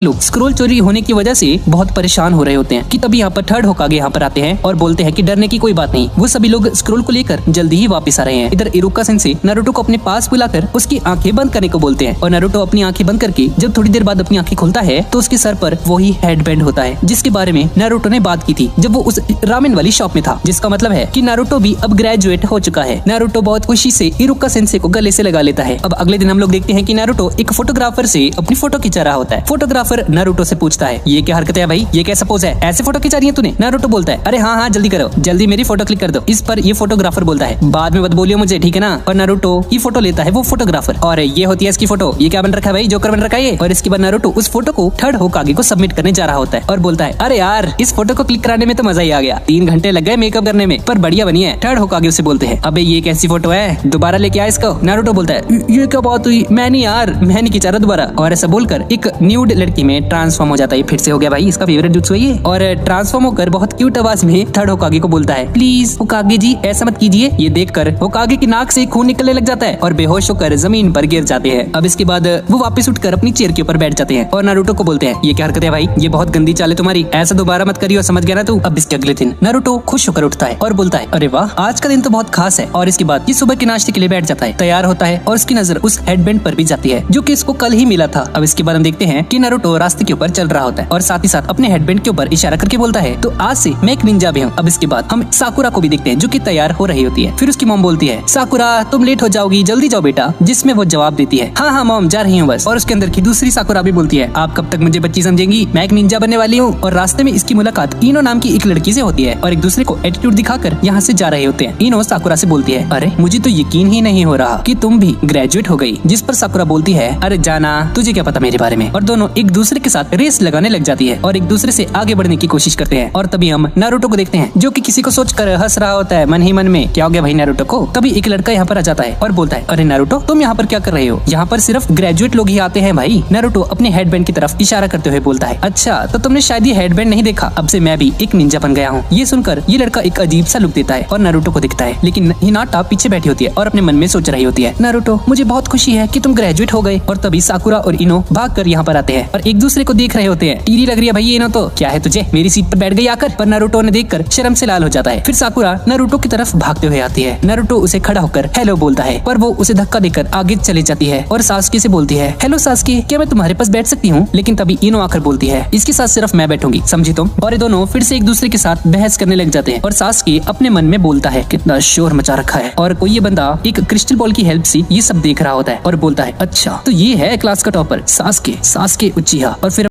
लोग स्क्रोल चोरी होने की वजह से बहुत परेशान हो रहे होते हैं कि तभी यहाँ पर थर्ड होकागे यहाँ पर आते हैं और बोलते हैं कि डरने की कोई बात नहीं। वो सभी लोग स्क्रोल को लेकर जल्दी ही वापस आ रहे हैं। इधर इरुका सेंसेई नारुतो को अपने पास बुलाकर उसकी आंखें बंद करने को बोलते हैं और नारुतो अपनी आंखें बंद करके जब थोड़ी देर बाद अपनी आंखें खोलता है तो उसके सर पर वही हेडबैंड होता है जिसके बारे में नारुतो ने बात की थी जब वो उस रामेन वाली शॉप में था। जिसका मतलब है कि नारुतो भी अब ग्रेजुएट हो चुका है। नारुतो बहुत खुशी से इरुका सेंसेई को गले से लगा लेता है। अब अगले दिन हम लोग देखते हैं कि नारुतो एक फोटोग्राफर से अपनी फोटो खिंचा रहा होता है। फोटोग्राफर नारुतो से पूछता है ये क्या हरकत है भाई, ये कैसा पोज है, ऐसे फोटो खिंचा रही है तूने? नारुतो बोलता है अरे हाँ जल्दी करो, जल्दी मेरी फोटो क्लिक कर दो। इस पर ये फोटोग्राफर बोलता है बाद में मत बोलियो मुझे, ठीक है ना। और नारुतो ये फोटो लेता है वो फोटोग्राफर और ये होती है इसकी फोटो। ये क्या बन रखा है भाई, जोकर बन रखा है ये। और इसके बाद नारुतो उस फोटो को थर्ड होकागे को सबमिट करने जा रहा होता है और बोलता है अरे यार इस फोटो को क्लिक कराने में तो मजा ही आ गया, 3 घंटे लग गए मेकअप करने में पर बढ़िया बनी है। थर्ड होकागे उसे बोलते हैं अबे ये कैसी फोटो है, दोबारा लेके आ इसको। नारुतो बोलता है ये क्या बात हुई, मैं नहीं खिंचा रहा दोबारा। और ऐसा बोलकर एक न्यूड लड़की में ट्रांसफॉर्म हो जाता है। फिर से हो गया भाई इसका फेवरेट जुत्सु है ये। और ट्रांसफॉर्म होकर बहुत क्यूट आवाज में थर्ड होकागे को बोलता है प्लीज होकागे जी ऐसा मत कीजिए। ये देखकर होकागे की नाक से खून निकलने लग जाता है और बेहोश होकर जमीन पर गिर जाते हैं। अब इसके बाद वो वापस उठकर अपनी चेयर के ऊपर बैठ जाते हैं और नारुतो को बोलते हैं ये क्या हरकत है भाई, ये बहुत गंदी चाल है तुम्हारी, ऐसा दोबारा मत करियो, समझ गया ना तू। अब इसके अगले दिन नारुतो खुश होकर उठता है और बोलता है अरे वाह आज का दिन तो बहुत खास है। और इसके बाद ये सुबह के नाश्ते के लिए बैठ जाता है, तैयार होता है और उसकी नजर उस हेडबैंड पर भी जाती है जो कि इसको कल ही मिला था। अब इसके बाद हम देखते हैं कि नारुतो रास्ते के ऊपर चल रहा होता है और साथ ही साथ अपने हेडबैंड के ऊपर इशारा करके बोलता है तो आज से मैं एक निंजा भी हूँ। अब इसके बाद हम साकुरा को भी देखते हैं जो कि तैयार हो रही होती है। फिर उसकी मॉम बोलती है साकुरा तुम लेट हो जाओगी, जल्दी जाओ बेटा। जिसमें वो जवाब देती है हाँ मॉम जा रही हूँ बस। और उसके अंदर की दूसरी साकुरा भी बोलती है आप कब तक मुझे बच्ची समझेंगी, मैं एक निंजा बनने वाली हूँ। और रास्ते में इसकी मुलाकात इनो नाम की एक लड़की से होती है और एक दूसरे को एटीट्यूड दिखाकर यहाँ से जा रहे होते हैं। इनो साकुरा से बोलती है अरे मुझे तो यकीन ही नहीं हो रहा कि तुम भी ग्रेजुएट हो गई। जिस पर साकुरा बोलती है अरे जाना तुझे क्या पता मेरे बारे में। और दोनों एक दूसरे के साथ रेस लगाने लग जाती है और एक दूसरे से आगे बढ़ने की कोशिश करते हैं। और तभी हम नारुतो को देखते हैं जो कि किसी को सोचकर हंस रहा होता है मन ही मन में। क्या हो गया भाई नारुतो को। तभी एक लड़का यहाँ पर आ जाता है और बोलता है अरे नारुतो तुम यहाँ पर क्या कर रहे हो, यहाँ पर सिर्फ ग्रेजुएट लोग ही आते हैं भाई। नारुतो अपने हेडबैंड की तरफ इशारा करते हुए बोलता है अच्छा तो तुमने शायद ये हेडबैंड नहीं देखा, अब से मैं भी एक निंजा बन गया हूँ। ये सुनकर ये लड़का एक अजीब सा लुक देता है और नारुतो को दिखता है, लेकिन हिनाटा पीछे बैठी होती है और अपने मन में सोच रही होती है नारुतो मुझे बहुत खुशी है कि तुम ग्रेजुएट हो गए। और तभी साकुरा और इनो भागकर यहाँ पर आते हैं और एक दूसरे को देख रहे होते हैं। टीरी लग रही है भाई ये इनो तो, क्या है तुझे, मेरी सीट पर बैठ गई आकर। पर नारुतो ने देखकर शर्म से लाल हो जाता है। फिर साकुरा नारुतो की तरफ भागते हुए आती है। नारुतो उसे खड़ा होकर हेलो बोलता है पर वो उसे धक्का देकर आगे चली जाती है और सास्के से बोलती है हेलो सास्के क्या मैं तुम्हारे पास बैठ सकती हूँ। लेकिन तभी इनो आकर बोलती है इसके साथ सिर्फ मैं बैठूंगी समझी तुम। और ये दोनों फिर से एक दूसरे के साथ बहस करने लग जाते हैं और सास्के अपने मन में बोलता है कितना शोर मचा रखा है। और कोई ये बंदा एक क्रिस्टल बॉल की हेल्प से ये सब देख रहा होता है और बोलता है अच्छा तो ये है क्लास का टॉपर सास्के उचिहा। और फिर